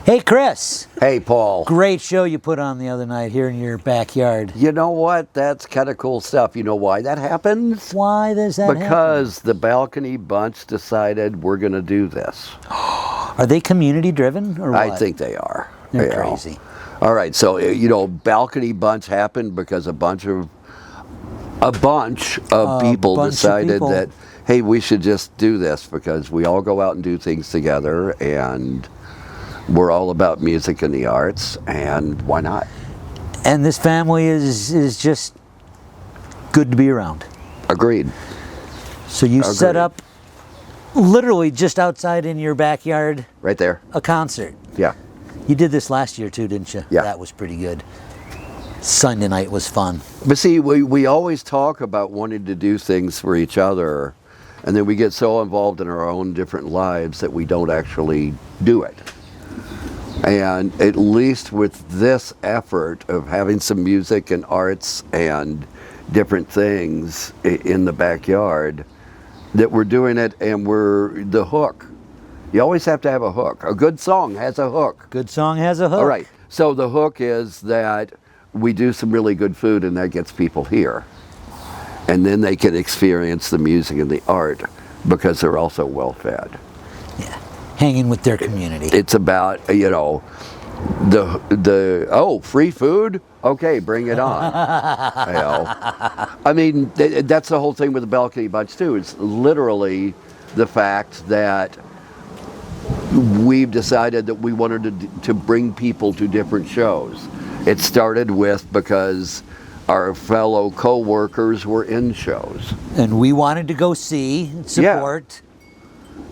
Hey, Chris. Hey, Paul. Great show you put on the other night here in your backyard. You know what? That's kind of cool stuff. You know why that happens? Why does that happen? Because the Balcony Bunch decided we're going to do this. Are they community driven or what? I think they are. They're You know. crazy. All right, so Balcony Bunch happened because a bunch of people decided that, hey, we should just do this because we all go out and do things together, and we're all about music and the arts, and why not? And this family is just good to be around. Agreed. So you set up literally just outside in your backyard. Right there. A concert. Yeah. You did this last year too, didn't you? Yeah. That was pretty good. Sunday night was fun. But see, we always talk about wanting to do things for each other, and then we get so involved in our own different lives that we don't actually do it. And at least with this effort of having some music and arts and different things in the backyard, that we're doing it, and we're the hook. You always have to have a hook. A good song has a hook. Good song has a hook. All right. So the hook is that we do some really good food, and that gets people here. And then they can experience the music and the art because they're also well fed. Yeah. Hanging with their community. It's about, free food? Okay, bring it on. I mean, that's the whole thing with the Balcony Bunch too. It's literally the fact that we've decided that we wanted to bring people to different shows. It started with because our fellow co-workers were in shows. And we wanted to go see and support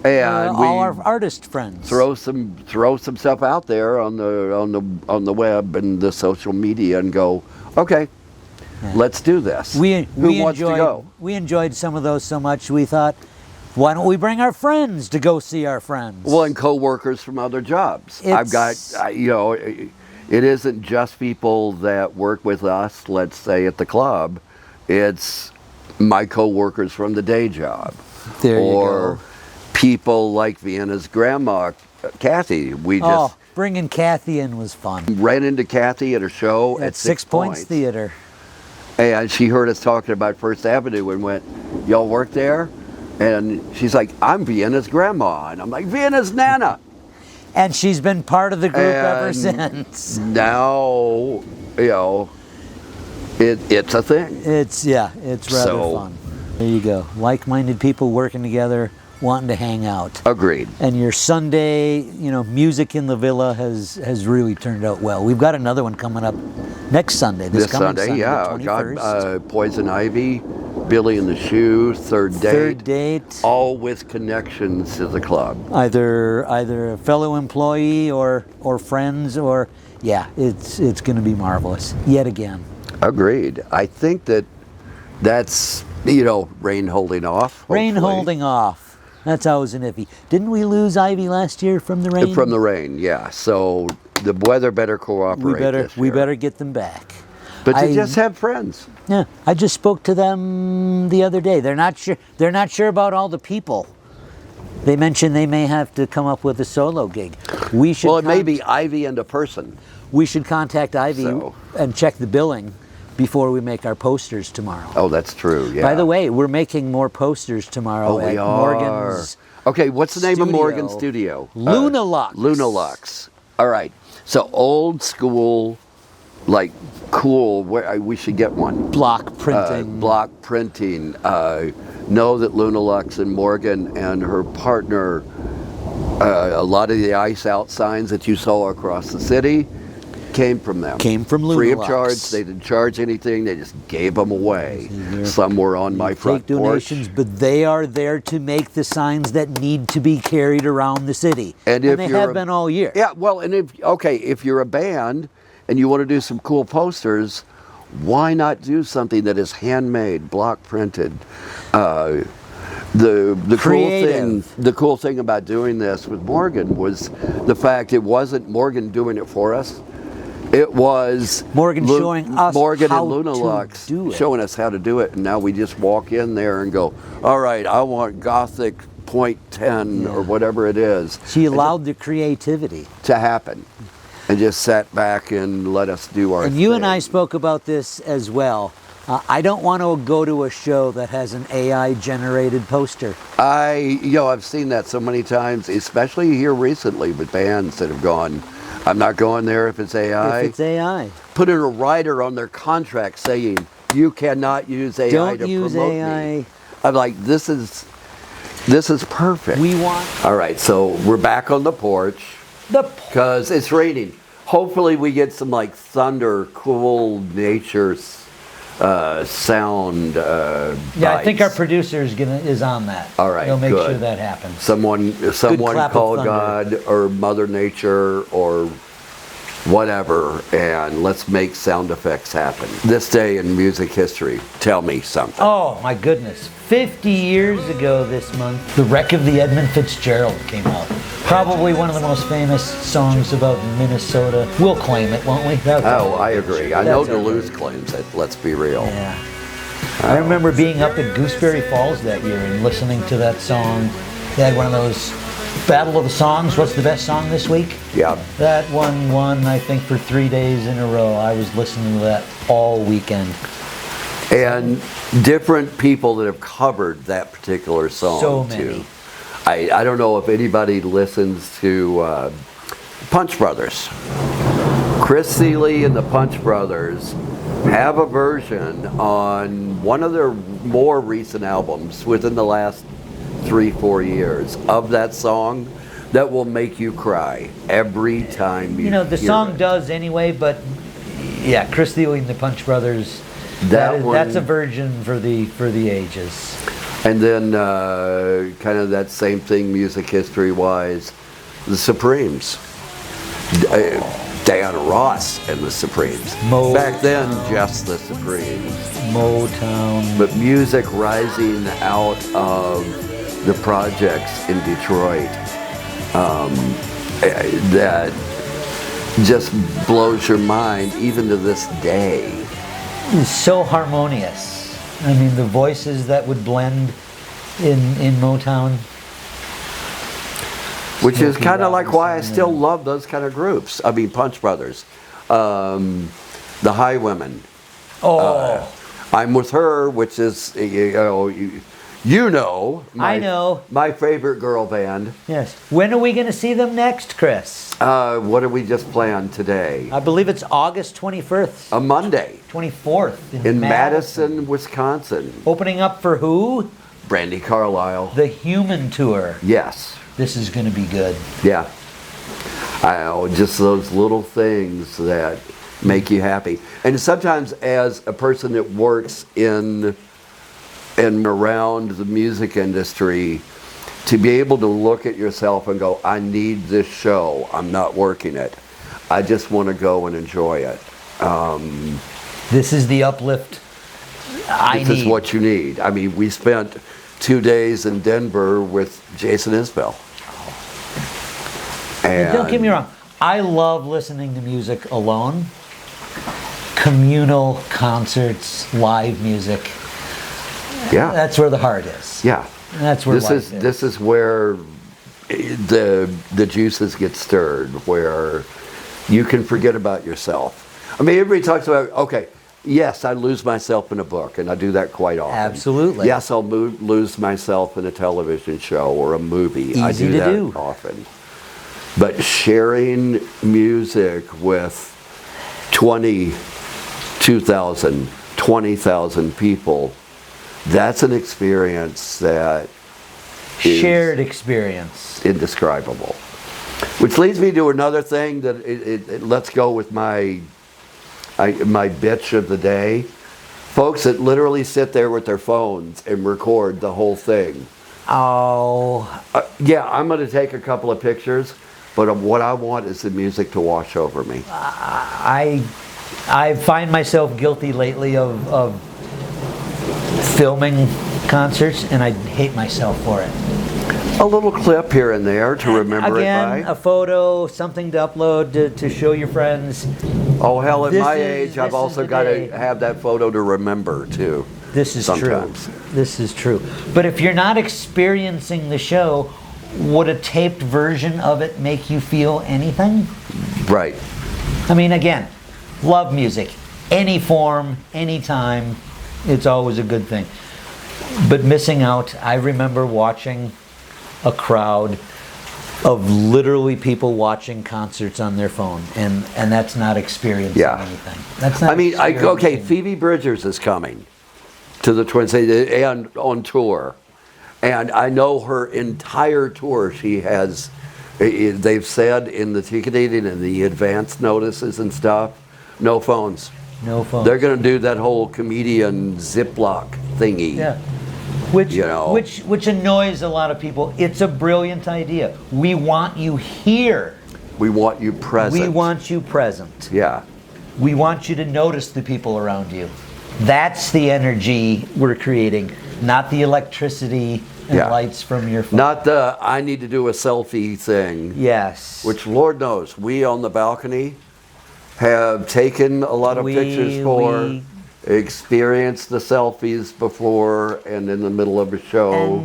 and all our artist friends. Throw some stuff out there on the web and the social media and go, okay, let's do this. Who wants to go? We enjoyed some of those so much we thought, why don't we bring our friends to go see our friends? Well, and co-workers from other jobs. I've got, it isn't just people that work with us, let's say at the club. It's my co-workers from the day job. There you go. Or people like Vienna's grandma, Kathy. Bringing Kathy in was fun. Ran into Kathy at a show at Six Points Theater. And she heard us talking about First Avenue and went, y'all work there? And she's like, I'm Vienna's grandma. And I'm like, Vienna's Nana. And she's been part of the group ever since. Now, it's a thing. It's rather fun. There you go. Like-minded people working together, wanting to hang out. Agreed. And your Sunday, music in the villa has really turned out well. We've got another one coming up next Sunday. This coming Sunday, yeah. The 21st. Poison Ivy, Billy and the Shoe, Third Date. Third Date. All with connections to the club. Either a fellow employee or friends it's going to be marvelous yet again. Agreed. I think that's rain holding off. Hopefully. Rain holding off. That's always an iffy. Didn't we lose Ivy last year from the rain? From the rain, yeah. So the weather better cooperate. We better get them back. But to just have friends. Yeah, I just spoke to them the other day. They're not sure. They're not sure about all the people. They mentioned they may have to come up with a solo gig. We should. Well, it may be Ivy and a person. We should contact Ivy and check the billing before we make our posters tomorrow. Oh, that's true. Yeah. By the way, we're making more posters tomorrow at Morgan's. Okay, what's the name of Morgan's studio? Luna Lux. Luna Lux. All right. So old school, like cool. We should get one. Block printing. Block printing. Know that Luna Lux and Morgan and her partner, a lot of the ice out signs that you saw across the city came from them. Came from Luna Free of Lux. charge. They didn't charge anything. They just gave them away. Some were on my front take donations, porch. but they are there to make the signs that need to be carried around the city. And they have been all year. Yeah, well, and if you're a band and you want to do some cool posters, why not do something that is handmade, block printed? The cool thing about doing this with Morgan was the fact it wasn't Morgan doing it for us. It was Morgan showing us Morgan how and Luna to Lux do it. showing us how to do it, and now we just walk in there and go, all right, I want Gothic 0.10 or whatever it is She allowed the creativity. to happen, and just sat back and let us do our And thing. you and I spoke about this as well. I don't want to go to a show that has an AI generated poster. I've seen that so many times, especially here recently with bands that have gone, I'm not going there if it's AI. If it's AI. Put in a rider on their contract saying, you cannot use AI Don't to use promote AI. me. I'm like, this is perfect. We want All right, so we're back on the porch the because it's raining. Hopefully we get some like thunder, cool nature sound. Yeah, I think our bites. producer is on that. All right, He'll make good. sure that happens. Someone clap of call thunder. God or Mother Nature or whatever, and let's make sound effects happen. This day in music history, tell me something. Oh my goodness. 50 years ago this month, The Wreck of the Edmund Fitzgerald came out. Probably one of the most famous songs about Minnesota. We'll claim it, won't we? Oh, I agree. I know That's okay. Duluth claims it, let's be real. Yeah. I remember being up at Gooseberry Falls that year and listening to that song. They had one of those Battle of the Songs. What's the best song this week? Yeah. That one won, I think, for 3 days in a row. I was listening to that all weekend. And different people that have covered that particular song So many. too. I don't know if anybody listens to Punch Brothers. Chris Seeley and the Punch Brothers have a version on one of their more recent albums within the last 3-4 years of that song that will make you cry every time You know, the hear song it. does anyway, but yeah, Chris Thiele and the Punch Brothers, That one- that's a virgin for the ages. And then kind of that same thing music history-wise, the Supremes. Diana Ross and the Supremes. Mo- Back then, just the Supremes. Motown. But music rising out of the projects in Detroit that just blows your mind even to this day. It's so harmonious. I mean, the voices that would blend in Motown. Which is Smokey kind of like why I Robinson still and- love those kind of groups. I mean, Punch Brothers, the Highwomen. Oh, I'm with her, which is I know. my favorite girl band. yes. When are we going to see them next, Chris? What did we just plan today? I believe it's August 21st, A Monday 24th in Madison, Wisconsin. Opening up for who? Brandy Carlisle. The Human Tour. Yes. This is going to be good. Yeah. I know, just those little things that make you happy. And sometimes as a person that works in and around the music industry, to be able to look at yourself and go, I need this show, I'm not working it. I just want to go and enjoy it. This is the uplift I This need. is what you need. I mean, we spent 2 days in Denver with Jason Isbell. And don't get me wrong, I love listening to music alone. Communal concerts, live music. Yeah. That's where the heart is. Yeah. That's where life is. This is where the juices get stirred, where you can forget about yourself. I mean, everybody talks about, okay, yes, I lose myself in a book, and I do that quite often. Absolutely. Yes, I'll lose myself in a television show or a movie. I Easy do to that do. often. But sharing music with 2,000, 20,000 people, that's an experience that is Shared experience. indescribable. Which leads me to another thing that let's go with my bitch of the day. Folks that literally sit there with their phones and record the whole thing. Oh, Yeah, I'm going to take a couple of pictures, but what I want is the music to wash over me. I find myself guilty lately of filming concerts, and I hate myself for it. A little clip here and there to remember Again, it by. a photo, something to upload to show your friends. Oh hell, at This my is- age, this I've is also the got day. to have that photo to remember too. This is sometimes. true. This is true. But if you're not experiencing the show, would a taped version of it make you feel anything? Right. I mean, again, love music. Any form, anytime, it's always a good thing. But missing out, I remember watching a crowd of literally people watching concerts on their phone, and that's not experiencing anything. That's not. I mean, okay, experiencing- Phoebe Bridgers is coming to the Twin Cities and on tour, and I know her entire tour. She has, they've said in the ticketing and the advance notices and stuff, no phones. No phone. They're going to do that whole comedian Ziploc thingy. Yeah. Which, You know. which annoys a lot of people. It's a brilliant idea. We want you here. We want you present. We want you present. Yeah. We want you to notice the people around you. That's the energy we're creating, not the electricity and Yeah. lights from your phone. Not the I need to do a selfie thing. Yes. Which, Lord knows, we on the balcony have taken a lot of pictures for, experienced the selfies before and in the middle of a show.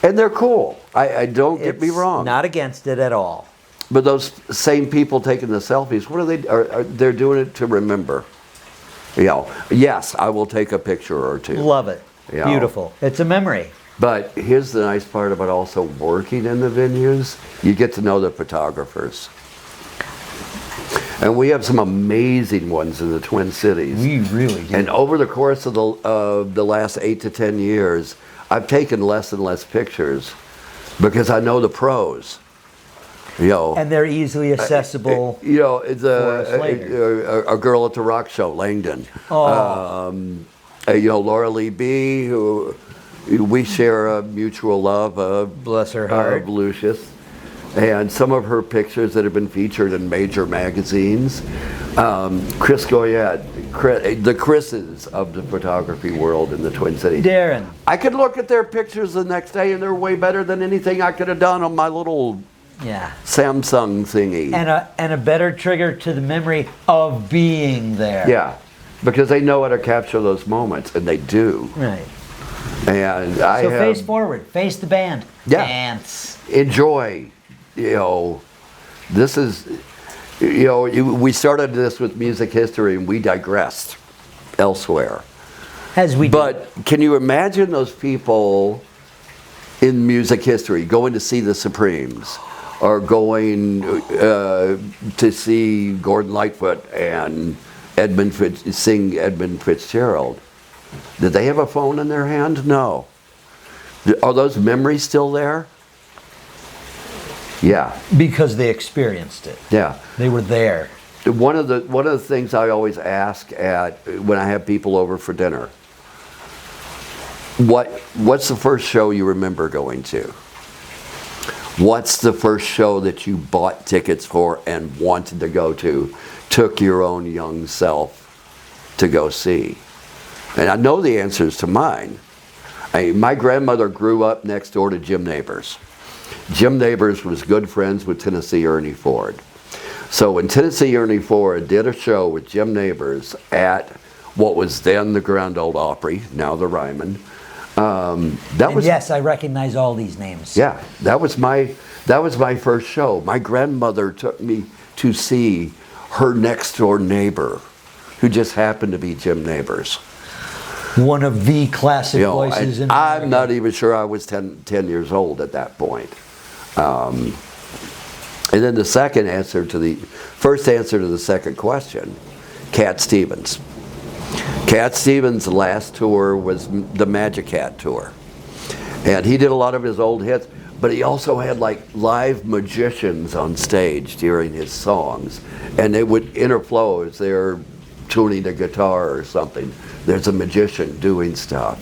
And they're cool. I don't get me It's wrong. Not against it at all. But those same people taking the selfies, what are they? They're doing it to remember. You know, yes, I will take a picture or two. Love it. Yeah. Beautiful. It's a memory. But here's the nice part about also working in the venues. You get to know the photographers. And we have some amazing ones in the Twin Cities. We really do. And over the course of the last 8 to 10 years, I've taken less and less pictures because I know the pros. You know, And they're easily accessible. you know, it's for us later. a girl at the rock show, Langdon. Oh. You know, Laura Lee B, who we share a mutual love of. Bless her heart. Of Lucius. And some of her pictures that have been featured in major magazines. Chris Goyette, the Chris's of the photography world in the Twin Cities. Darren. I could look at their pictures the next day and they're way better than anything I could have done on my little Yeah. Samsung thingy. And a better trigger to the memory of being there. Yeah, because they know how to capture those moments, and they do. Right. And So face forward, face the band, Yeah. dance. enjoy. You know, this is, you know, we started this with music history, and we digressed elsewhere. As we do. But can you imagine those people in music history going to see the Supremes, or going to see Gordon Lightfoot and sing Edmund Fitzgerald? Did they have a phone in their hand? No. Are those memories still there? Yeah, Because they experienced it. yeah. They were there. One of the things I always ask when I have people over for dinner, what's the first show you remember going to? What's the first show that you bought tickets for and wanted to go to, took your own young self to go see? And I know the answers to mine. My grandmother grew up next door to Jim Nabors. Jim Nabors was good friends with Tennessee Ernie Ford. So when Tennessee Ernie Ford did a show with Jim Nabors at what was then the Grand Ole Opry, now the Ryman, Yes, I recognize all these names. yeah, that was my first show. My grandmother took me to see her next door neighbor, who just happened to be Jim Nabors. One of the classic You know, voices in I'm America. not even sure I was 10 years old at that point. And then the first answer to the second question, Cat Stevens. Cat Stevens' last tour was the Magic Cat tour. And he did a lot of his old hits, but he also had like live magicians on stage during his songs. And they would interflow as they're tuning a guitar or something. There's a magician doing stuff.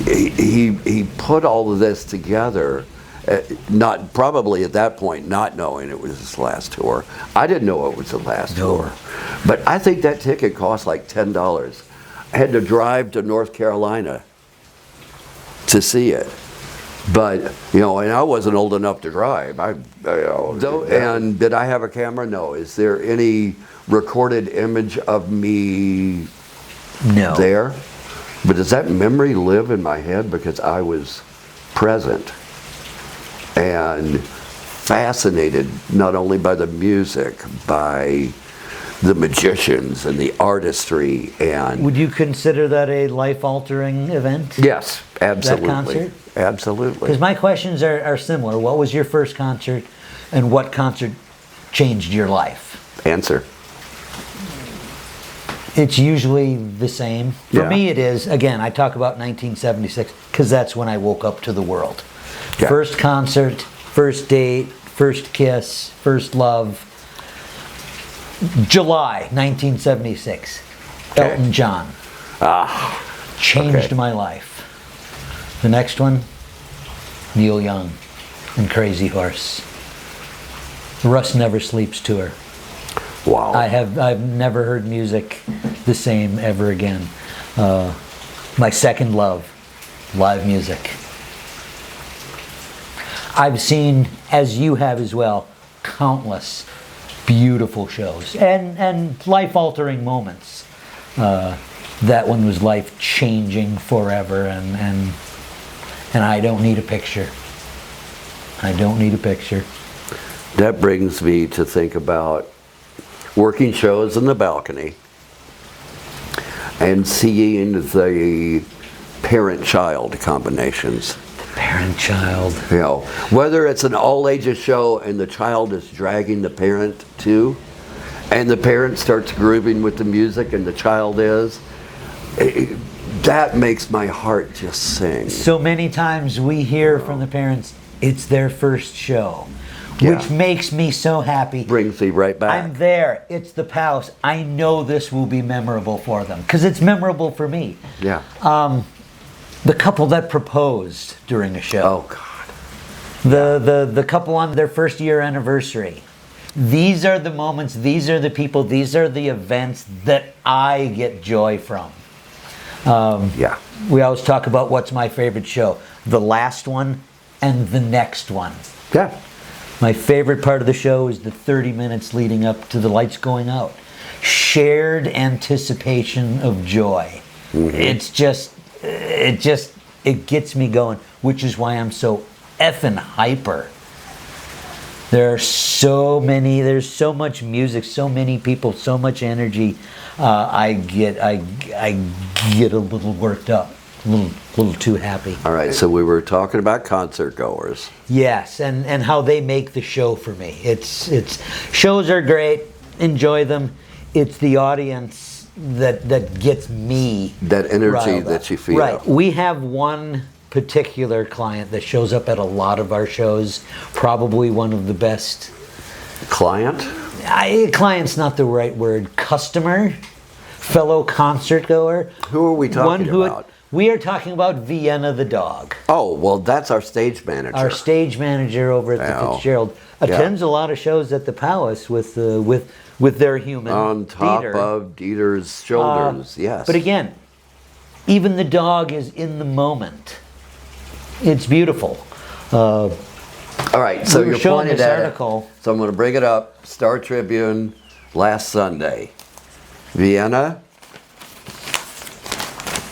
He put all of this together, not probably at that point not knowing it was his last tour. I didn't know it was the last tour. But I think that ticket cost like $10. I had to drive to North Carolina to see it. But, you know, and I wasn't old enough to drive. And did I have a camera? No. Is there any recorded image of me No. there? But does that memory live in my head because I was present and fascinated not only by the music, by the magicians and the artistry and... Would you consider that a life-altering event? Yes, absolutely. That concert? Absolutely. Because my questions are similar. What was your first concert, and what concert changed your life? Answer. It's usually the same. For Yeah. me, it is. Again, I talk about 1976 because that's when I woke up to the world. Yeah. First concert, first date, first kiss, first love. July 1976. Okay. Elton John. Changed okay. my life. The next one, Neil Young and Crazy Horse. Russ Never Sleeps tour. Wow. I've never heard music the same ever again. My second love, live music. I've seen, as you have as well, countless beautiful shows and life-altering moments. That one was life-changing forever, and I don't need a picture. I don't need a picture. That brings me to think about working shows in the balcony and seeing the parent-child combinations. Parent-child. You know, whether it's an all-ages show and the child is dragging the parent too, and the parent starts grooving with the music and the child is, that makes my heart just sing. So many times we hear from the parents, it's their first show, Yeah. which makes me so happy. Brings me right back. I'm there. It's the Palace. I know this will be memorable for them because it's memorable for me. Yeah. The couple that proposed during a show. Oh God. The couple on their first year anniversary. These are the moments, these are the people, these are the events that I get joy from. Yeah. We always talk about what's my favorite show. The last one and the next one. Yeah. My favorite part of the show is the 30 minutes leading up to the lights going out. Shared anticipation of joy. Mm-hmm. It gets me going, which is why I'm so effing hyper. There's so much music, so many people, so much energy. I get a little worked up, a little too happy. All right, so we were talking about concert goers. Yes, and how they make the show for me. It's shows are great, enjoy them. It's the audience that gets me That energy riled that up. you feel. Right. We have one particular client that shows up at a lot of our shows, probably one of the best. Client? Client's not the right word. Customer, fellow concert goer. Who are we talking about? We are talking about Vienna the dog. Oh, well, that's our stage manager. Our stage manager over at the Oh. Fitzgerald attends a lot of shows at the Palace with their human On top Dieter. of Dieter's shoulders, yes. But again, even the dog is in the moment. It's beautiful. All right, so we were you're showing pointed this at article. it. So I'm going to bring it up. Star Tribune last Sunday. Vienna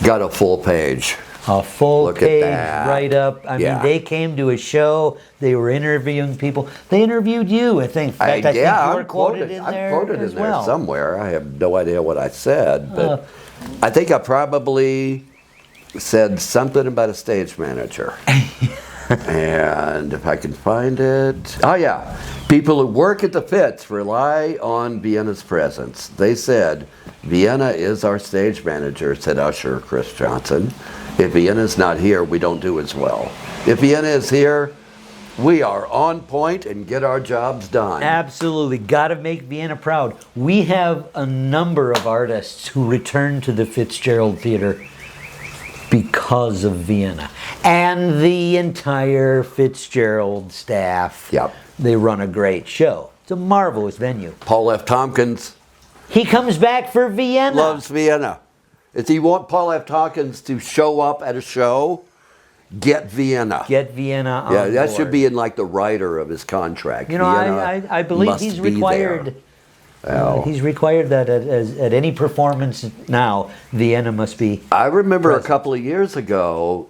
got a full page. A full Look at page that. write-up. I Yeah. mean, they came to a show. They were interviewing people. They interviewed you, I think. In fact, I think you were I'm quoted in there I'm quoted as in there well. somewhere. I have no idea what I said, but I think I probably said something about a stage manager. And if I can find it. Oh, yeah. People who work at the Fitz rely on Vienna's presence. They said, Vienna is our stage manager, said Usher Chris Johnson. If Vienna's not here, we don't do as well. If Vienna is here, we are on point and get our jobs done. Absolutely. Got to make Vienna proud. We have a number of artists who return to the Fitzgerald Theater because of Vienna. And the entire Fitzgerald staff. Yep. They run a great show. It's a marvelous venue. Paul F. Tompkins He comes back for Vienna. loves Vienna. If you want Paul F. Tompkins to show up at a show, get Vienna. Get Vienna on Yeah, that board. should be in like the writer of his contract. You know, Vienna I believe must he's be required. Oh. He's required that at any performance now. Vienna must be. I remember Present. a couple of years ago,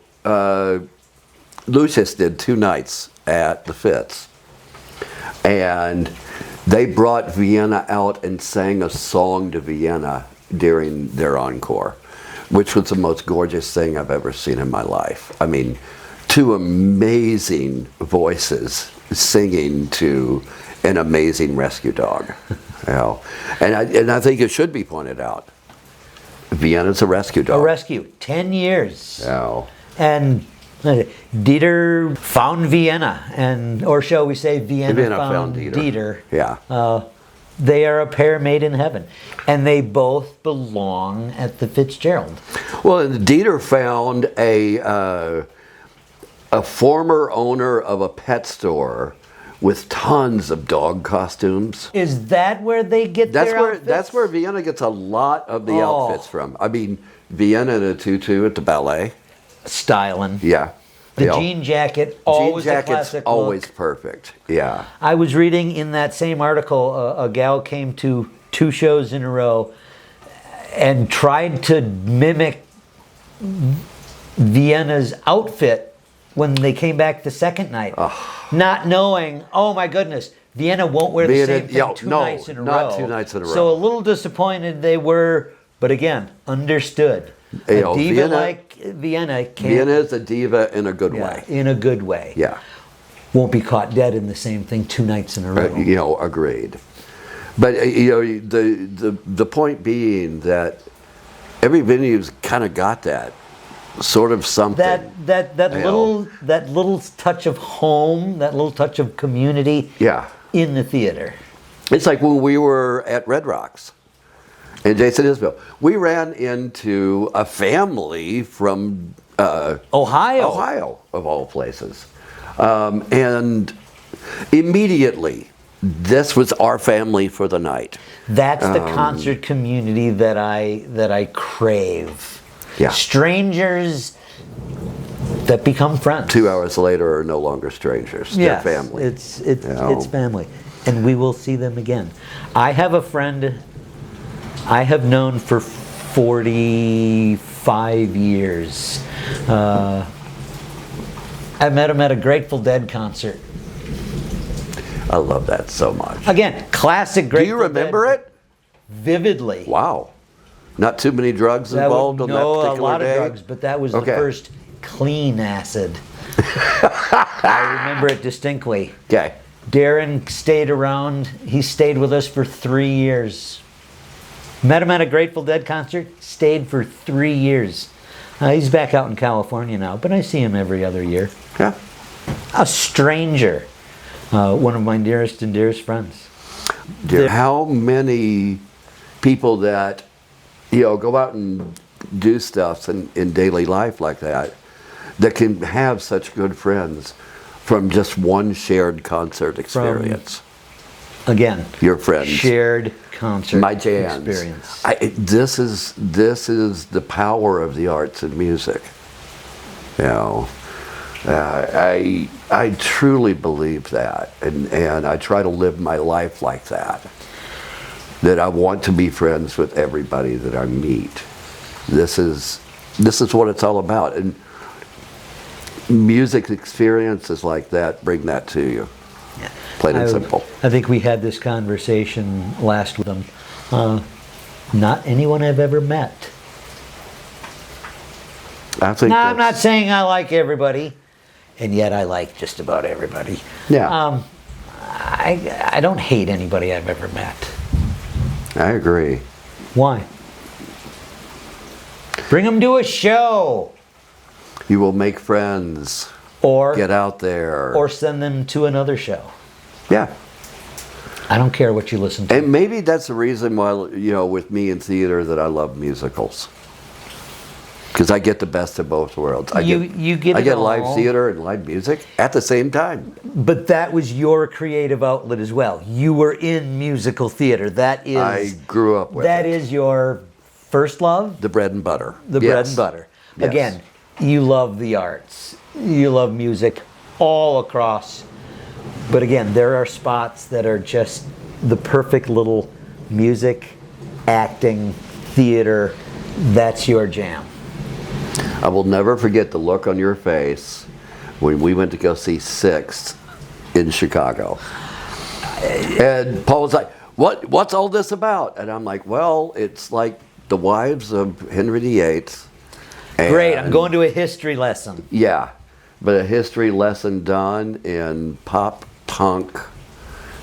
Lucius did 2 nights at the Fitz, and they brought Vienna out and sang a song to Vienna during their encore, which was the most gorgeous thing I've ever seen in my life. I mean, 2 amazing voices singing to an amazing rescue dog. You know? And I think it should be pointed out, Vienna's a rescue dog. A rescue, 10 years. Yeah. And Dieter found Vienna, or shall we say Vienna found Dieter. Yeah. They are a pair made in heaven. And they both belong at the Fitzgerald. Well, and Dieter found a former owner of a pet store with tons of dog costumes. Is that where they get their outfits? That's where Vienna gets a lot of the outfits from. I mean, Vienna in a tutu at the ballet. Styling. Yeah. The You know, jean jacket, always jean a jacket's classic always look. perfect. Yeah. I was reading in that same article, a gal came to 2 shows in a row and tried to mimic Vienna's outfit when they came back the second night. Not knowing, oh my goodness, Vienna won't wear the Vienna- same thing yeah, 2 no, nights in a not row. 2 nights in a So row. a little disappointed they were, but again, understood. You A know, diva Vienna- like Vienna can't, Vienna is a diva in a good yeah, way. in a good way. Yeah. Won't be caught dead in the same thing 2 nights in a row. You know, agreed. But you know, the point being that every venue's kind of got that sort of something. that You little touch of home, that little touch of community Yeah. in the theater. It's like when we were at Red Rocks in Jason Isbell. We ran into a family from Ohio, of all places. And immediately, this was our family for the night. That's the concert community that I crave. Yeah. Strangers that become friends. 2 hours later are no longer strangers. They're Yes, family. It's know. family, and we will see them again. I have a friend I have known for 45 years. I met him at a Grateful Dead concert. I love that so much. Again, classic Grateful Do you remember Dead. it? Vividly. Wow. Not too many drugs involved on that no, particular a lot day? of drugs, but that was Okay. the first clean acid. I remember it distinctly. Okay. Darren stayed around. He stayed with us for 3 years. Met him at a Grateful Dead concert. Stayed for 3 years. He's back out in California now, but I see him every other year. Yeah. A stranger. One of my nearest and dearest friends. How many people that, you know, go out and do stuff in daily life like that can have such good friends from just one shared concert experience? Again, Your friends. shared concert My jams. experience. This is the power of the arts and music. You know, I truly believe that, and I try to live my life like that. That I want to be friends with everybody that I meet. This is what it's all about, and music experiences like that bring that to you. Plain and simple. I think we had this conversation last with them. Not anyone I've ever met. I think. Now, I'm not that's- saying I like everybody, and yet I like just about everybody. Yeah. I don't hate anybody I've ever met. I agree. Why? Bring them to a show, You will make friends. or Get out there. or send them to another show. Yeah. I don't care what you listen to. And maybe that's the reason why, you know, with me in theater, that I love musicals. Because I get the best of both worlds. You get I it get all. live theater and live music at the same time. But that was your creative outlet as well. You were in musical theater. That is I grew up with that it. is your first love, The bread and butter. the bread Yes. and butter. Yes. Again, you love the arts. You love music all across. But again, there are spots that are just the perfect little music, acting, theater, that's your jam. I will never forget the look on your face when we went to go see Six in Chicago. And Paul was like, what's all this about? And I'm like, well, it's like the wives of Henry VIII. Great, I'm going to a history lesson. Yeah, but a history lesson done in pop punk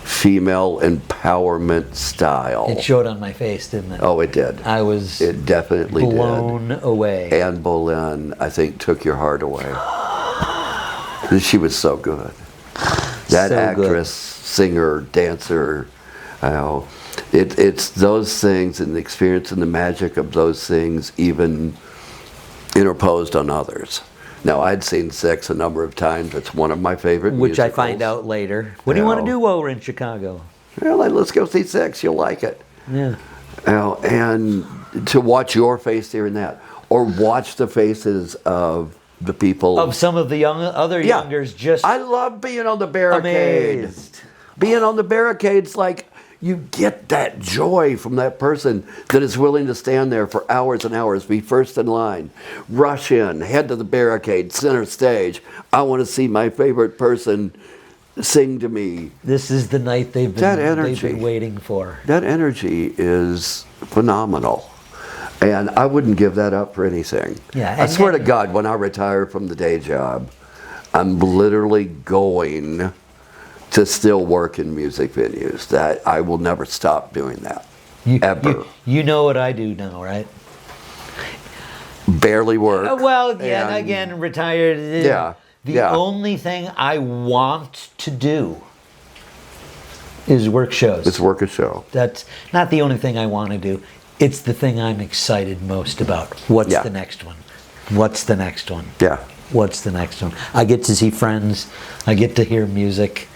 female empowerment style. It showed on my face, didn't it? Oh, it did. I was It definitely blown away. did. Anne Boleyn, I think, took your heart away. She was so good. That So actress, singer, dancer, it's those things and the experience and the magic of those things even interposed on others. Now, I'd seen Six a number of times. It's one of my favorite Which I musicals. find out later. What do you want to Yeah. do while we're in Chicago? Well, let's go see Six. You'll like it. Yeah. And to watch your face during that, or watch the faces of the people. Of some of the other youngers, just I love being on the barricade. amazed. Being on the barricades, like, you get that joy from that person that is willing to stand there for hours and hours, be first in line, rush in, head to the barricade, center stage. I want to see my favorite person sing to me. This is the night they've That been energy. waiting for. That energy is phenomenal. And I wouldn't give that up for anything. Yeah, I and- swear to God, when I retire from the day job, I'm literally going to still work in music venues. That I will never stop doing that. Ever. You know what I do now, right? Barely work. Well, yeah, and- again, retired. Yeah, The yeah. only thing I want to do is work shows. It's work a show. That's not the only thing I want to do. It's the thing I'm excited most about. What's Yeah. the next one? What's the next one? Yeah. What's the next one? I get to see friends. I get to hear music.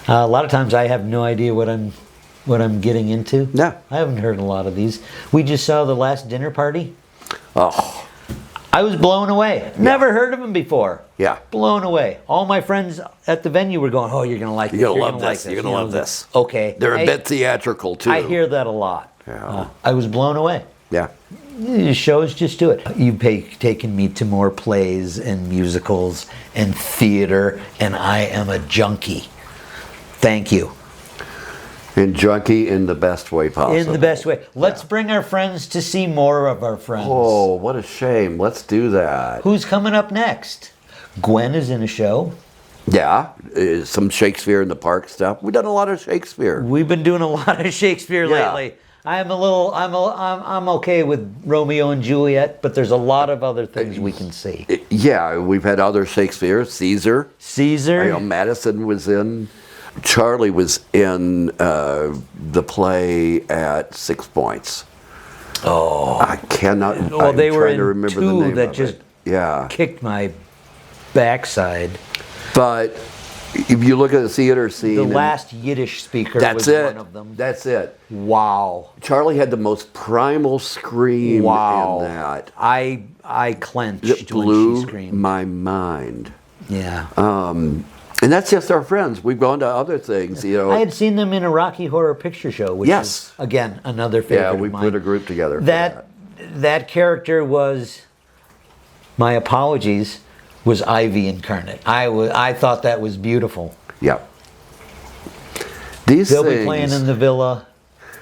A lot of times I have no idea what I'm getting into. Yeah. I haven't heard a lot of these. We just saw The Last Dinner Party. Oh, I was blown away. Never heard of them before. yeah. Blown away. All my friends at the venue were going, "Oh, you're gonna like this. You're gonna love like this. You're gonna You know, love this. Okay. They're a bit theatrical too. I hear that a lot. Yeah. I was blown away. Yeah. The shows just do it. You've taken me to more plays and musicals and theater, and I am a junkie. Thank you. And junkie in the best way possible. In the best way. Let's bring our friends to see more of our friends. Oh, what a shame. Let's do that. Who's coming up next? Gwen is in a show. Yeah, some Shakespeare in the Park stuff. We've done a lot of Shakespeare. We've been doing a lot of Shakespeare Yeah. lately. I'm okay with Romeo and Juliet, but there's a lot of other things we can see. Yeah, we've had other Shakespeare. Caesar. Caesar. Madison was in. Charlie was in the play at 6 Points. Oh, I cannot. well, they I'm were trying in to remember the two name that of just it. Yeah, kicked my backside. but if you look at the theater scene, The and last Yiddish speaker that's was it. one of them. That's it. Wow. Charlie had the most primal scream Wow. in that. I clenched It when blew she screamed. my mind. Yeah. And that's just our friends. We've gone to other things, you know. I had seen them in a Rocky Horror Picture Show, which Yes. is, again, another favorite Yeah, of we mine. put a group together for That character was, my apologies, was Ivy incarnate. I thought that was beautiful. Yeah. These They'll things, be playing in the Villa.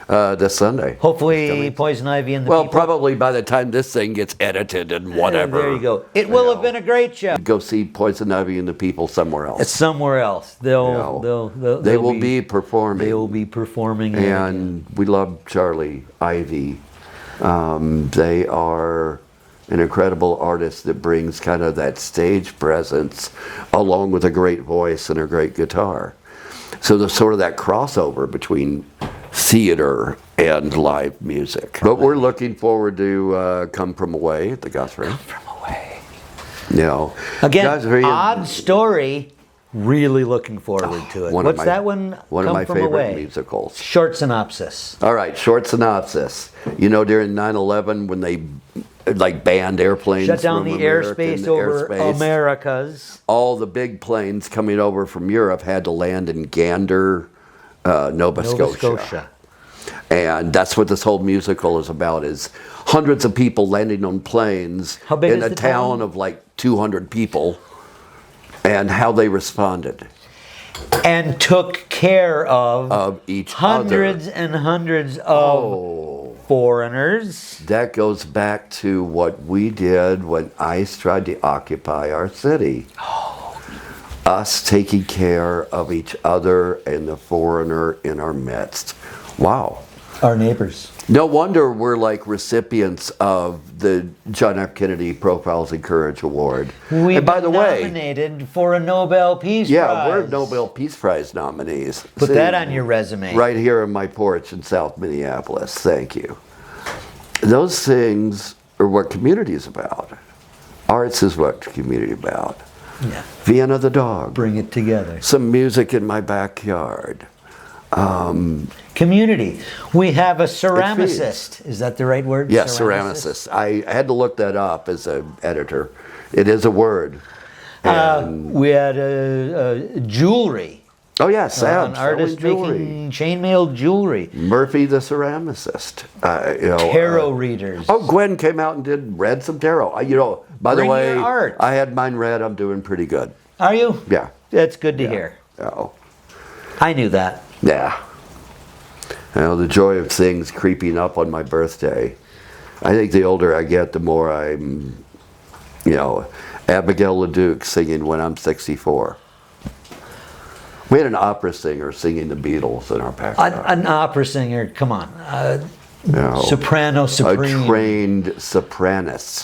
this Sunday. Hopefully, Poison Ivy and the Well, people. probably by the time this thing gets edited and whatever. There you go. It will have been a great show. Go see Poison Ivy and the people somewhere else. It's somewhere else. You know, They'll they will be performing. They will be performing. And we love Charlie Ivy. They are an incredible artist that brings kind of that stage presence along with a great voice and a great guitar. So there's sort of that crossover between theater and live music. But we're looking forward to Come From Away at the Guthrie. From away. You know, Again, Guthrie, odd story. Really looking forward to it. one of What's my- that one? One of Come my From favorite Away. musicals. Short synopsis. All right, short synopsis. You know, during 9/11 when they like banned airplanes Shut down from the American airspace over airspace, Americas. all the big planes coming over from Europe had to land in Gander, Nova Nova Scotia. Scotia. And that's what this whole musical is about, is hundreds of people landing on planes How big in is a the town town? of like 200 people, and how they responded And took care of each hundreds and hundreds of other. foreigners. That goes back to what we did when ICE tried to occupy our city. Us taking care of each other and the foreigner in our midst. Wow. Our neighbors. No wonder we're like recipients of the John F. Kennedy Profiles in Courage Award. We've And by the been way, nominated for a Nobel Peace yeah, Prize. we're Nobel Peace Prize nominees. Put See, that on your resume. right here on my porch in South Minneapolis. Thank you. Those things are what community is about. Arts is what community is about. Yeah. Vienna the dog. Bring it together. Some music in my backyard. Community. We have a ceramicist. Is that the right word? Yes, ceramicist. I had to look that up as an editor. It is a word. And, We had a jewelry. oh yeah, Sam, An artist selling jewelry. making chainmail jewelry. Murphy the ceramicist. You know, Tarot readers. oh, Gwen came out and read some tarot. You know, by Bring the way, your art. I had mine read. I'm doing pretty good. Are you? Yeah. That's good to hear. Oh, I knew that. yeah. You know, the joy of things creeping up on my birthday. I think the older I get, the more I'm, you know, Abigail LeDuc singing When I'm 64. We had an opera singer singing the Beatles in our backyard. An opera singer. Come on. You know, Soprano supreme. a trained sopranist.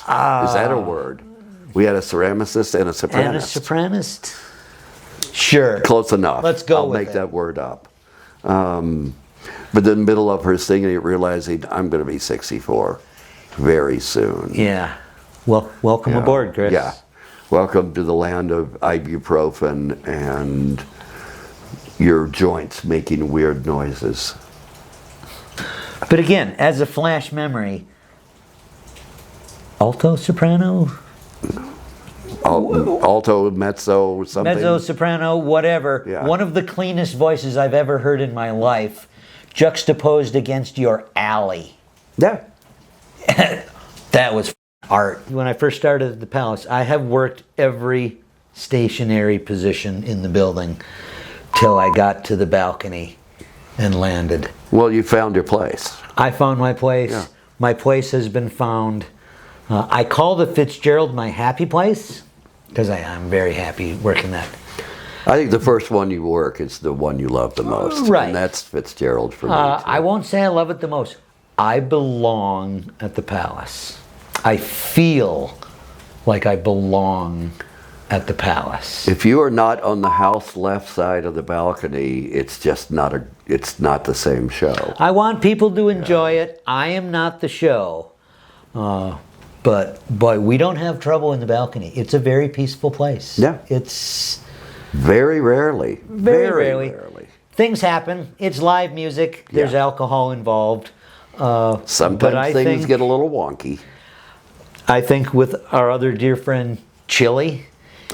Is that a word? We had a ceramicist and a And a sopranist. sopranist. Sure. Close enough. Let's go I'll with make it. that word up. But in the middle of her singing, realizing I'm going to be 64 very soon. Yeah. Well, welcome You know, aboard, Chris. Yeah. Welcome to the land of ibuprofen and your joints making weird noises. But again, as a flash memory, alto, soprano, Alto, mezzo, something. mezzo, soprano, whatever. Yeah. One of the cleanest voices I've ever heard in my life, juxtaposed against your alley. Yeah. That was art. When I first started at the Palace, I have worked every stationary position in the building till I got to the balcony and landed. Well, you found your place. I found my place. Yeah. My place has been found. I call the Fitzgerald my happy place because I'm very happy working that. I think the first one you work is the one you love the most. Right. And that's Fitzgerald for me. I won't say I love it the most. I belong at the Palace. I feel like I belong at the Palace. If you are not on the house left side of the balcony, it's just not the same show. I want people to enjoy it. I am not the show. But boy, we don't have trouble in the balcony. It's a very peaceful place. Yeah. It's Very rarely. very rarely. Things happen. It's live music. There's Yeah. alcohol involved. Sometimes But I things think- get a little wonky. I think with our other dear friend Chili,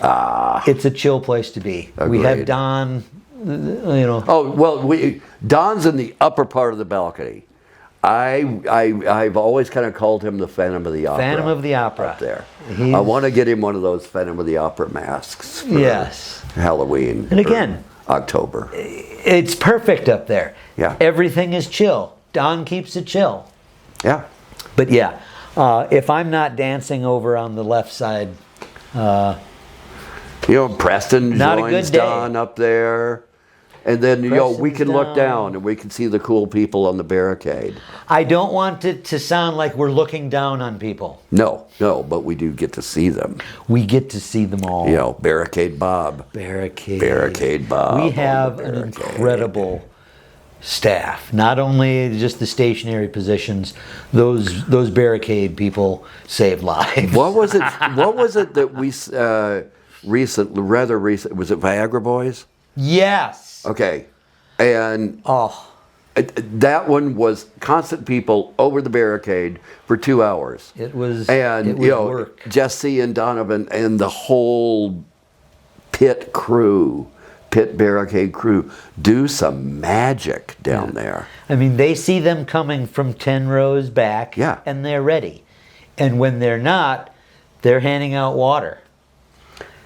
it's a chill place to be. We have Agreed. Don, you know. Oh, well, Don's in the upper part of the balcony. I've always kind of called him the Phantom of the Opera. Phantom of the Opera. Up there. He's- I want to get him one of those Phantom of the Opera masks for Yes. Halloween. And or again- October. It's perfect up there. Yeah. Everything is chill. Don keeps it chill. Yeah. But yeah, if I'm not dancing over on the left side, You know, Preston Not a good joins day. Don up there. And then, we Preston's can look down. down and we can see the cool people on the barricade. I don't want it to sound like we're looking down on people. No, but we do get to see them. We get to see them all. You know, Barricade Bob. Barricade. Barricade Bob. We on the have an barricade. incredible staff. Not only just the stationary positions, those barricade people save lives. What was it? What was it that we rather recent? Was it Viagra Boys? Yes. Okay, and Oh, that one was constant people over the barricade for 2 hours. it was. And it was work. Jesse and Donovan and the whole pit crew pit barricade crew do some magic down there. I mean, they see them coming from 10 rows back, Yeah. and they're ready. And when they're not, they're handing out water.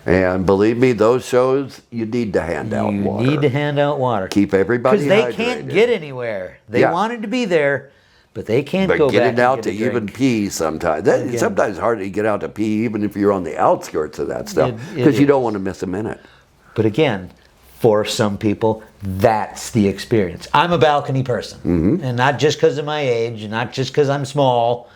And believe me, those shows, you need to hand out You water. need to hand out water. Keep everybody Because they hydrated. can't get anywhere. They Yeah. wanted to be there, but they can't But go back getting and out get to a even drink. pee sometimes. Again. Sometimes it's hard to get out to pee even if you're on the outskirts of that stuff. It Because you is. don't want to miss a minute. But again, for some people, that's the experience. I'm a balcony person. Mm-hmm. And not just because of my age, and not just because I'm small.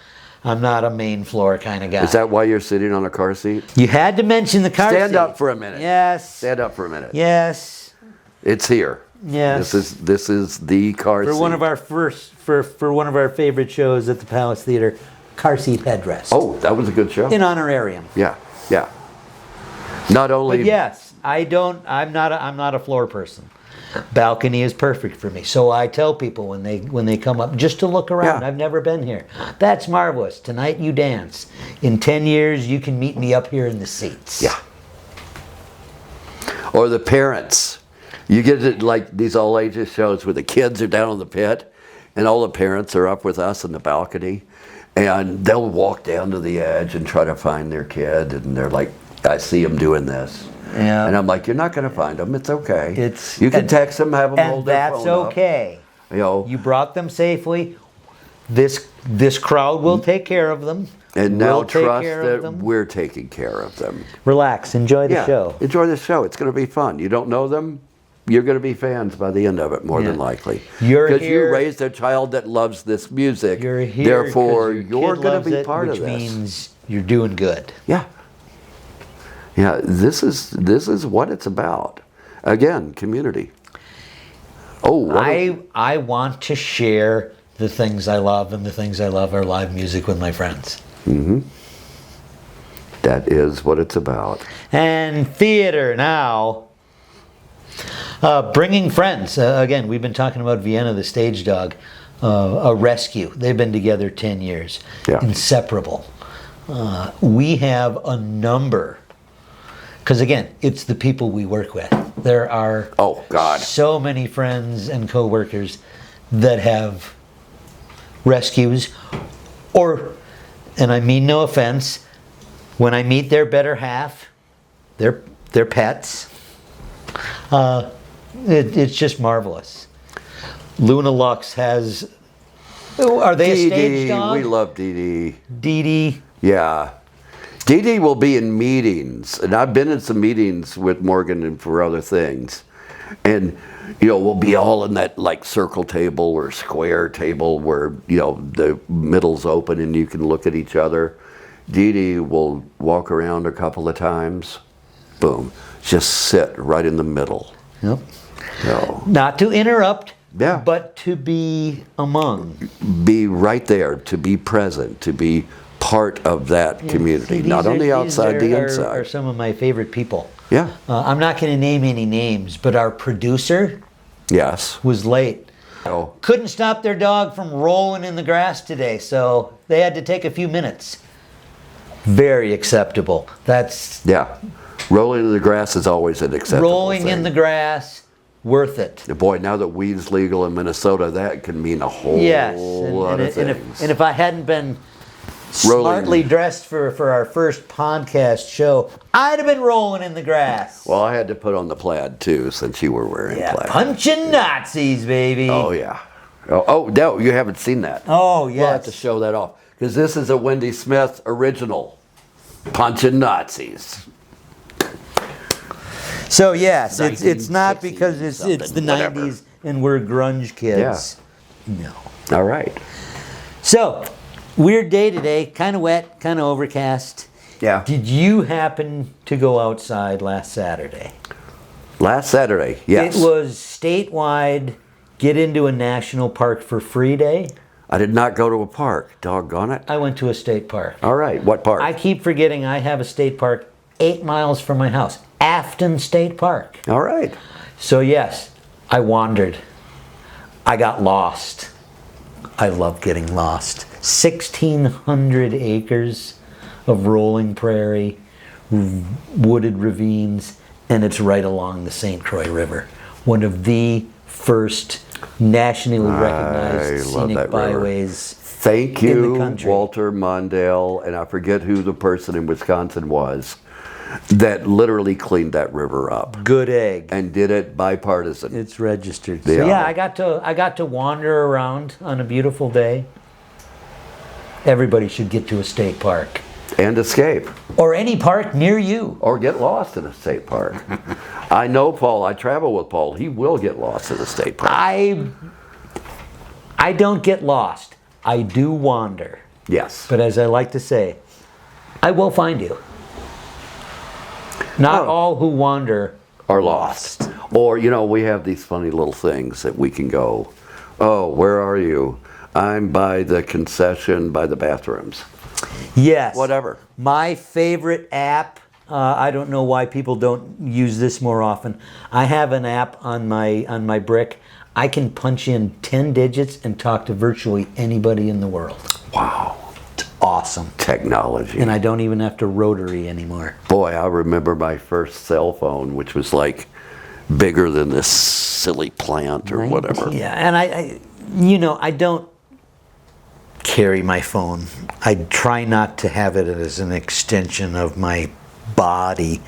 I'm not a main floor kind of guy. Is that why you're sitting on a car seat? You had to mention the car Stand seat. up for a minute. Yes. Stand up for a minute. Yes. It's here. Yes. This is the car seat. For one of our for one of our favorite shows at the Palace Theater, car seat headrest. Oh, that was a good show. In honorarium. Yeah, yeah. Not only But yes, I'm not a floor person. Balcony is perfect for me. So I tell people when they come up just to look around. Yeah. I've never been here. That's marvelous. Tonight you dance. In 10 years you can meet me up here in the seats. Yeah. Or the parents. You get it like these all ages shows where the kids are down in the pit and all the parents are up with us in the balcony and they'll walk down to the edge and try to find their kid and they're like, I see them doing this. Yeah. And I'm like, you're not going to find them. It's okay. It's- you can and- text them, have them hold And their that's phone okay. up. You know, You brought them safely. This crowd will take care of them. and now We'll take trust care of that them. we're taking care of them. Relax. Enjoy the show. Enjoy the show. It's going to be fun. You don't know them, you're going to be fans by the end of it, more than Yeah. likely. You're Because you here- raised a child that loves this music. You're here. Therefore, 'cause your you're kid going loves to be it, part which of this. means you're doing good. Yeah. Yeah. This is what it's about. Again, community. Oh, what I want to share the things I love, and the things I love are live music with my friends. that is what it's about. And theater now. Bringing friends. Again, we've been talking about Vienna, the stage dog. A rescue. They've been together 10 years. Yeah. Inseparable. We have a number. Because again, it's the people we work with. There are Oh, God. so many friends and coworkers that have rescues, or, and I mean no offense, when I meet their better half, their pets, it's just marvelous. Luna Lux has. Are they a Dee stage Dee, dog? we love Dee Dee. Dee Dee. Yeah. Dee Dee will be in meetings, and I've been in some meetings with Morgan and for other things. And, you know, we'll be all in that like circle table or square table where, you know, the middle's open and you can look at each other. Dee Dee will walk around a couple of times, boom, just sit right in the middle. Yep. You know, Not to interrupt, Yeah. but to be among. be right there, to be present, to be part of that community, See, not these on are- the these outside, the are inside. some of my favorite people. Yeah. I'm not going to name any names, but our producer Yes. was late. Oh. Couldn't stop their dog from rolling in the grass today, so they had to take a few minutes. Very acceptable. That's Yeah. Rolling in the grass is always an acceptable rolling thing. in the grass, worth it. Boy, now that weed's legal in Minnesota, that can mean a whole Yes, lot of and things. if I hadn't been Rolling. smartly dressed for our first podcast show, I'd have been rolling in the grass. Well, I had to put on the plaid too, since you were wearing Yeah, plaid. punching Nazis, baby. Oh yeah. Oh no, you haven't seen that. Oh, We'll have to yes. show that off because this is a Wendy Smith original. Punching Nazis. So yes, it's not 1960 because it's the something, whatever. 90s and we're grunge kids. No. All right. So, weird day today, kind of wet, kind of overcast. Yeah. Did you happen to go outside last Saturday? Last Saturday, yes. It was statewide get into a national park for free day. I did not go to a park. Doggone it. I went to a state park. All right. What park? I keep forgetting I have a state park 8 miles from my house. Afton State Park. All right. So yes, I wandered. I got lost. I love getting lost. 1,600 acres of rolling prairie, wooded ravines, and it's right along the St. Croix River. One of the first nationally recognized love scenic that river. byways. Thank in the you, country. Walter Mondale, and I forget who the person in Wisconsin was that literally cleaned that river up Good egg. and did it bipartisan. It's registered. They So yeah, are. I got to wander around on a beautiful day. Everybody should get to a state park And escape. or any park near you. Or get lost in a state park. I know Paul, I travel with Paul, he will get lost in a state park. I don't get lost. I do wander. Yes. But as I like to say, I will find you. Not Oh. all who wander Are lost. Or, you know, we have these funny little things that we can go, oh, where are you? I'm by the concession, by the bathrooms. Yes. Whatever. My favorite app, I don't know why people don't use this more often. I have an app on my brick. I can punch in 10 digits and talk to virtually anybody in the world. Wow. It's awesome. Technology. And I don't even have to rotary anymore. Boy, I remember my first cell phone, which was like bigger than this silly plant or whatever. Yeah, and I don't carry my phone. I try not to have it as an extension of my body.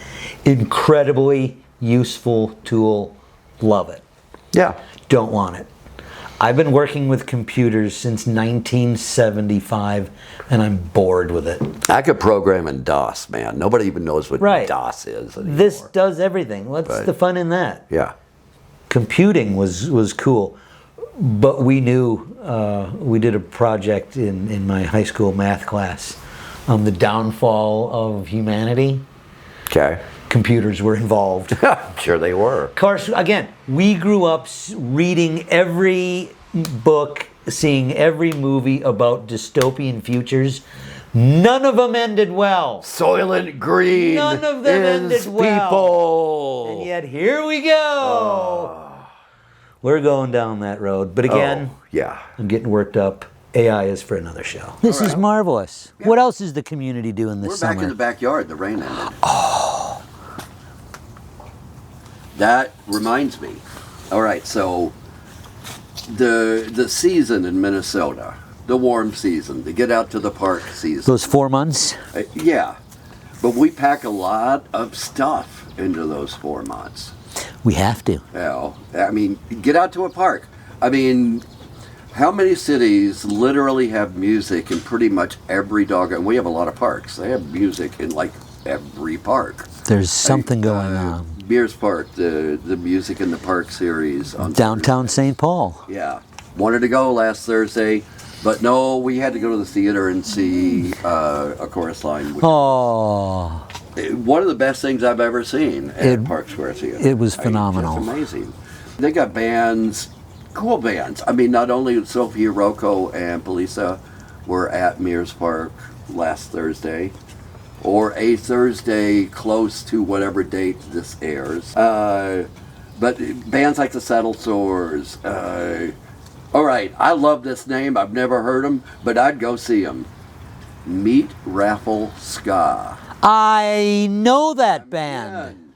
Incredibly useful tool. Love it. Yeah. Don't want it. I've been working with computers since 1975 and I'm bored with it. I could program in DOS, man. Nobody even knows what Right. DOS is anymore. This does everything. What's Right. the fun in that? Yeah. Computing was cool, but we knew we did a project in my high school math class on the downfall of humanity. Okay. Computers were involved. Sure they were. Of course, again, we grew up reading every book, seeing every movie about dystopian futures. None of them ended well. Soylent Green. None of them is ended well. people. And yet here we go. We're going down that road. But again, Oh, yeah. I'm getting worked up. AI is for another show. This is marvelous. What else is the community doing this We're summer? back in the backyard. The rain ended. Oh. That reminds me. All right, so the season in Minnesota, the warm season, the get out to the park season. Those 4 months? Yeah, but we pack a lot of stuff into those 4 months. We have to. You know, I mean, get out to a park. I mean, how many cities literally have music in pretty much every dog? And we have a lot of parks. They have music in like every park. There's something going on. Mears Park, the Music in the Park series on Downtown Thursday. St. Paul. Yeah, wanted to go last Thursday, but no, we had to go to the theater and see A Chorus Line. Which Oh, one of the best things I've ever seen at It- Park Square Theater. it was phenomenal. It's amazing. They got bands, cool bands. I mean, not only Sophia Rocco and Belisa were at Mears Park last Thursday, or a Thursday close to whatever date this airs. But bands like the Saddle Sores. All right, I love this name. I've never heard them, but I'd go see them. Meet Raffle Ska. I know that band.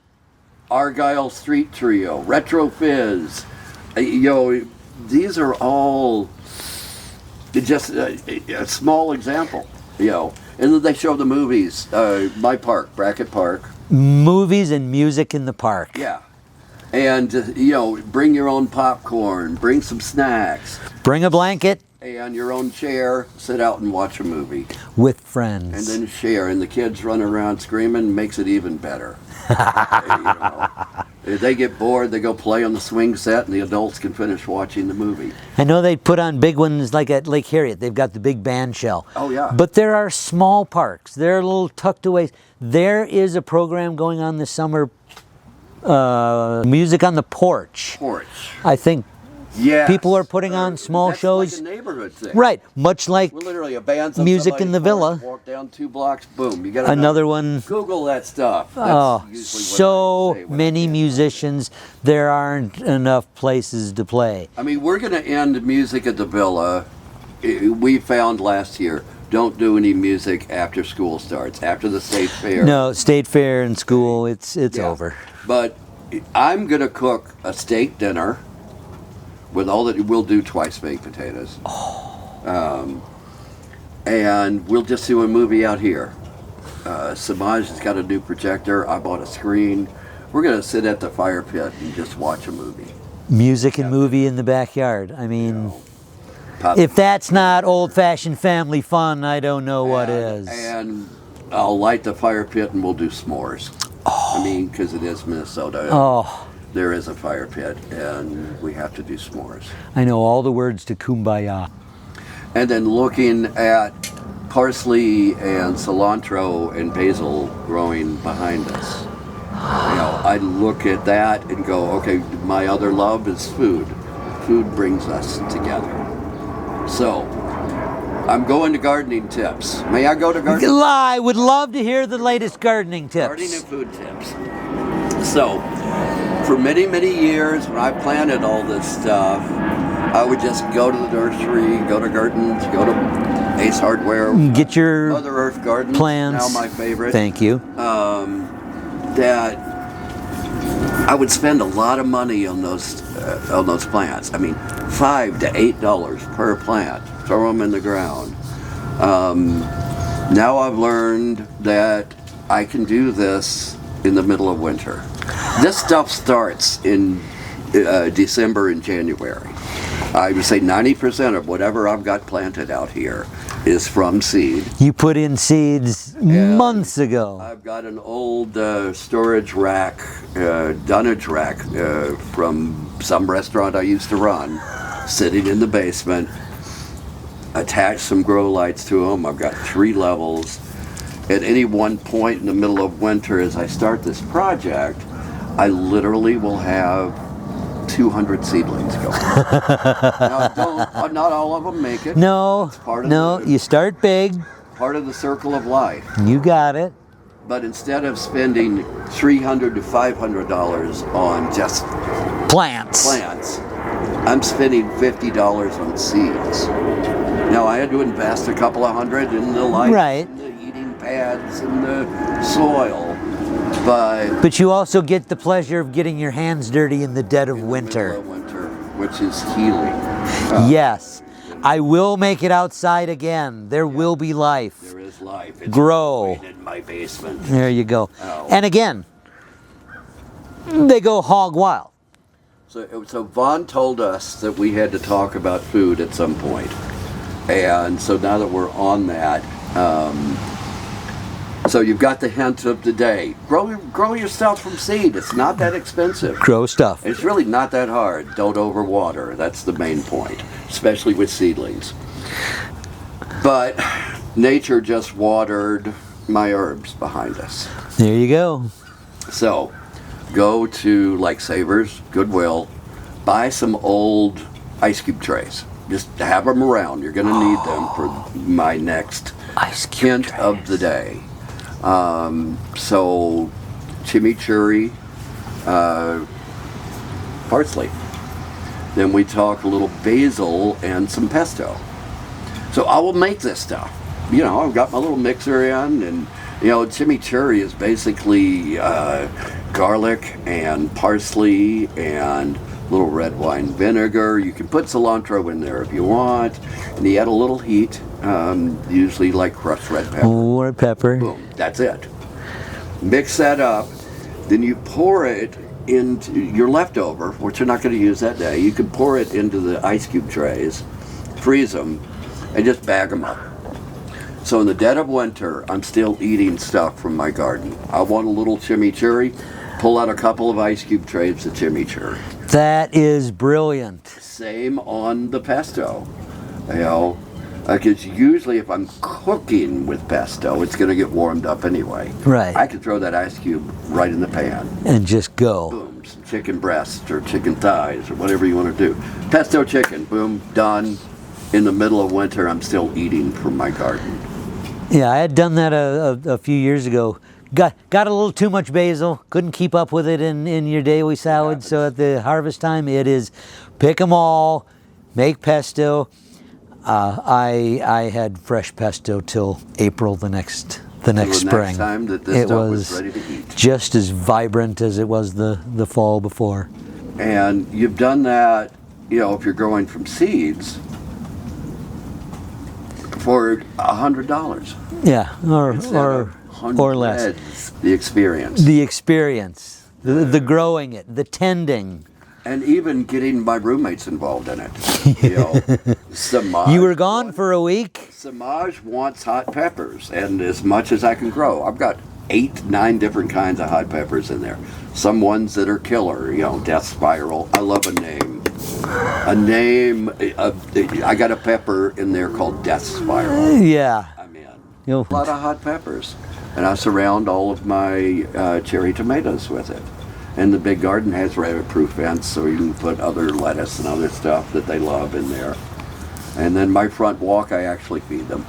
Argyle Street Trio, Retro Fizz. These are all just a small example, And then they show the movies. My park, Brackett Park. Movies and music in the park. Yeah. And, bring your own popcorn, bring some snacks, Bring a blanket and your own chair, sit out and watch a movie. with friends. And then share, and the kids run around screaming, makes it even better. If they get bored, they go play on the swing set, and the adults can finish watching the movie. I know they put on big ones like at Lake Harriet. They've got the big band shell. Oh, yeah. But there are small parks. There are little tucked away. There is a program going on this summer, Music on the Porch. I think Yeah. people are putting on small That's shows. like a neighborhood thing. Right, much like We're literally a band's on Music somebody's in the porch, Villa. Walk down 2 blocks, boom. You got another one. Google that stuff. That's Oh, usually what so I say when I many can't. musicians. There aren't enough places to play. I mean, we're going to end Music at the Villa. We found last year don't do any music after school starts, after the state fair. No, state fair and school, it's Yeah. over. But I'm gonna cook a steak dinner with all that. We'll do twice baked potatoes. And we'll just do a movie out here. Samaj has got a new projector. I bought a screen. We're gonna sit at the fire pit and just watch a movie. Music and movie in the backyard. I mean, Pop- if that's not old-fashioned family fun, I don't know what is. And I'll light the fire pit and we'll do s'mores. I mean, because it is Minnesota. Oh, There is a fire pit and we have to do s'mores. I know all the words to Kumbaya. And then looking at parsley and cilantro and basil growing behind us. I look at that and go, okay, my other love is food. Food brings us together. So, I'm going to gardening tips. May I go to gardening? I would love to hear the latest gardening Gardening tips. and food tips. So, for many, many years, when I planted all this stuff, I would just go to the nursery, go to gardens, go to Ace Hardware. Get your Mother Earth Gardens, plants. now my favorite. Thank you. That I would spend a lot of money on those plants. I mean, $5 to $8 per plant. Throw them in the ground. Now I've learned that I can do this in the middle of winter. This stuff starts in December and January. I would say 90% of whatever I've got planted out here is from seed. You put in seeds months ago. I've got an old storage rack, dunnage rack from some restaurant I used to run, sitting in the basement. Attached some grow lights to them. I've got 3 levels. At any one point in the middle of winter, as I start this project, I literally will have 200 seedlings going. Now, not all of them make it. No, It's part of no, the- you start big. Part of the circle of life. You got it. But instead of spending $300 to $500 on just Plants. plants, I'm spending $50 on seeds. Now I had to invest a couple of hundred in the lights, Right. and the heating pads, and the soil, but But you also get the pleasure of getting your hands dirty in the dead of in the winter. middle of winter, which is healing. Yes. I will make it outside again. There will be life. There is life. It's Grow. growing in my basement. There you go. Oh. And again, they go hog wild. So Vaughn told us that we had to talk about food at some point. And so now that we're on that, so you've got the hint of the day. Grow your stuff from seed. It's not that expensive. Grow stuff. It's really not that hard. Don't overwater. That's the main point, especially with seedlings. But nature just watered my herbs behind us. There you go. So go to like Savers, Goodwill, buy some old ice cube trays. Just have them around. You're going to need them for my next Ice cube hint of the day. So chimichurri, parsley. Then we talk a little basil and some pesto. So I will make this stuff. You know, I've got my little mixer in, and you know, chimichurri is basically garlic and parsley and little red wine vinegar. You can put cilantro in there if you want, and you add a little heat, usually like crushed red pepper. Or pepper. Boom, that's it. Mix that up, then you pour it into your leftover, which you're not going to use that day. You can pour it into the ice cube trays, freeze them, and just bag them up. So in the dead of winter, I'm still eating stuff from my garden. I want a little chimichurri, pull out a couple of ice cube trays of chimichurri. That is brilliant. Same on the pesto. You know, because usually if I'm cooking with pesto, it's going to get warmed up anyway. Right. I could throw that ice cube right in the pan. And just go. Boom, some chicken breasts or chicken thighs or whatever you want to do. Pesto chicken, boom, done. In the middle of winter, I'm still eating from my garden. Yeah, I had done that a few years ago. Got a little too much basil. Couldn't keep up with it in your daily salad. So at the harvest time, it is pick them all, make pesto. I had fresh pesto till April the next Next spring. time that this It stuff was was ready to eat. just as vibrant as it was the fall before. And you've done that, you know, if you're growing from seeds for $100. Yeah, Instead of or less. hundreds. The experience. The experience, the growing it, the tending. And even getting my roommates involved in it. You know, Samaj. You were gone for a week. Samaj wants hot peppers, and as much as I can grow, I've got 8, 9 different kinds of hot peppers in there. Some ones that are killer, you know, Death Spiral. I love a name. I got a pepper in there called Death Spiral. Yeah. I'm in. You'll- A lot of hot peppers. And I surround all of my cherry tomatoes with it. And the big garden has rabbit-proof fence, so you can put other lettuce and other stuff that they love in there. And then my front walk, I actually feed them.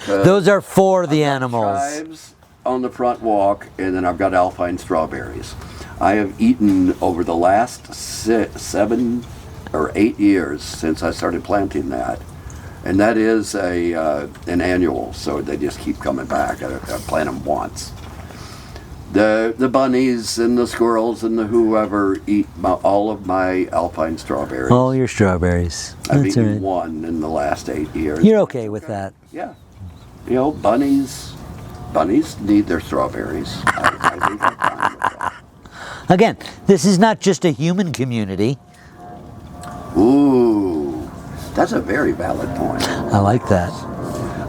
Those are for the animals. Chives on the front walk, and then I've got alpine strawberries. I have eaten over the last 7 or 8 years since I started planting that. And that is an annual, so they just keep coming back. I plant them once. The bunnies and the squirrels and the whoever eat all of my alpine strawberries. All your strawberries. I've That's eaten all right. one in the last 8 years. You're okay with that. Yeah. You know, bunnies need their strawberries. I think I'm fine with that. Again, this is not just a human community. Ooh, that's a very valid point. I like that.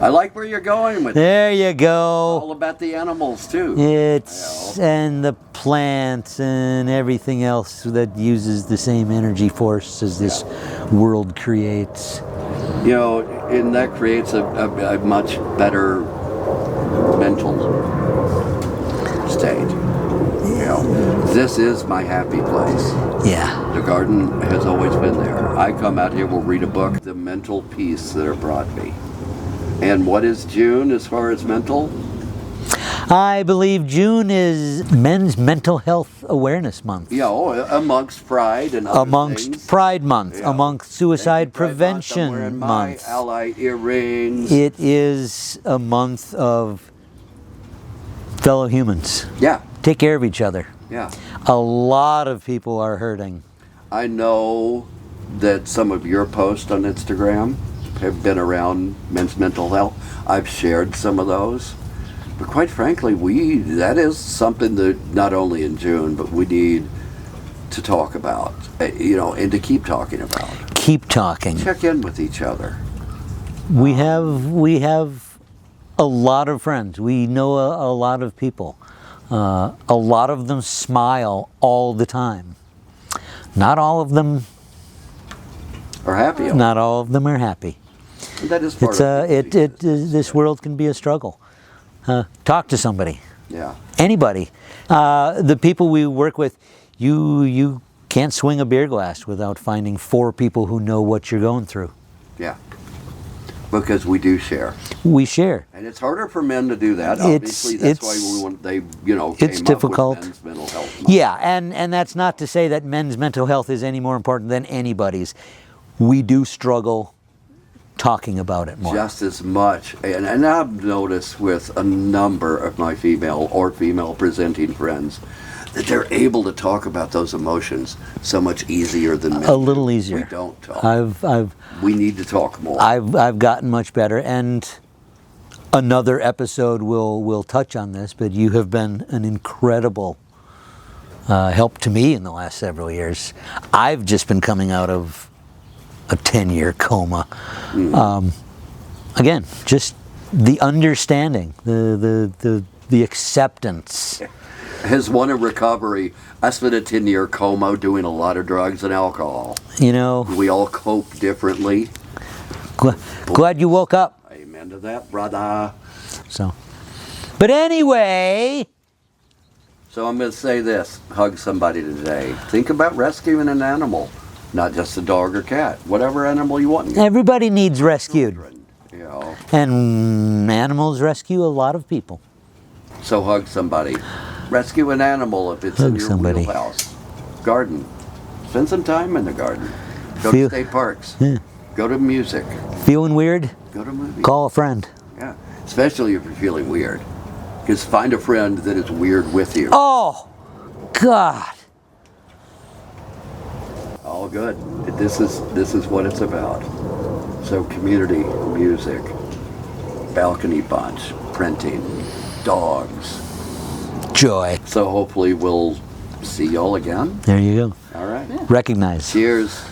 I like where you're going with it. There you go. All about the animals, too. It's and the plants and everything else that uses the same energy force as this world creates. You know, and that creates a much better mental state. You know, this is my happy place. Yeah. The garden has always been there. I come out here, we'll read a book, the mental peace that it brought me. And what is June as far as mental? I believe June is Men's Mental Health Awareness Month. You know, amongst Pride and other Amongst things. Pride Month, Yeah. amongst Suicide Thank you, Pride Month. I'm wearing Prevention my Month. Ally earrings. It is a month of fellow humans. Yeah, Take care of each other. yeah. A lot of people are hurting. I know that some of your posts on Instagram have been around men's mental health. I've shared some of those. But quite frankly, that is something that not only in June, but we need to talk about, you know, and to keep talking about. Keep talking. Check in with each other. We have a lot of friends. We know a lot of people. A lot of them smile all the time. Not all of them. Are happy. Not all of them are happy. That is part It's of it. this world can be a struggle. Talk to somebody. Yeah. Anybody. The people we work with, you can't swing a beer glass without finding 4 people who know what you're going through. Yeah. Because we do share. We share. And it's harder for men to do that. It's- Obviously, that's why they came difficult. up with men's mental health month. Yeah, and that's not to say that men's mental health is any more important than anybody's. We do struggle talking about it more. Just as much. And I've noticed with a number of my female or female presenting friends that they're able to talk about those emotions so much easier than men. A little easier. We don't talk. I've We need to talk more. I've gotten much better, and another episode will touch on this. But you have been an incredible help to me in the last several years. I've just been coming out of a 10-year coma. Again, just the understanding, the acceptance. Has one in recovery. I spent a 10-year coma doing a lot of drugs and alcohol. You know, We all cope differently. glad you woke up. Amen to that, brother. So, but anyway, So I'm going to say this. Hug somebody today. Think about rescuing an animal. Not just a dog or cat. Whatever animal you want. everybody needs rescued, You know. and animals rescue a lot of people. So hug somebody. Rescue an animal if it's Hug in your somebody. wheelhouse. Garden. Spend some time in the garden. Go Feel- to state parks. Yeah. Go to music. Feeling weird? Go to movies. Call a friend. Yeah, especially if you're feeling weird. Because find a friend that is weird with you. Oh, God. All good. This is what it's about. So community, music, balcony bunch, printing, dogs. Joy. So hopefully we'll see y'all again. There you go. All right. Recognize. Cheers.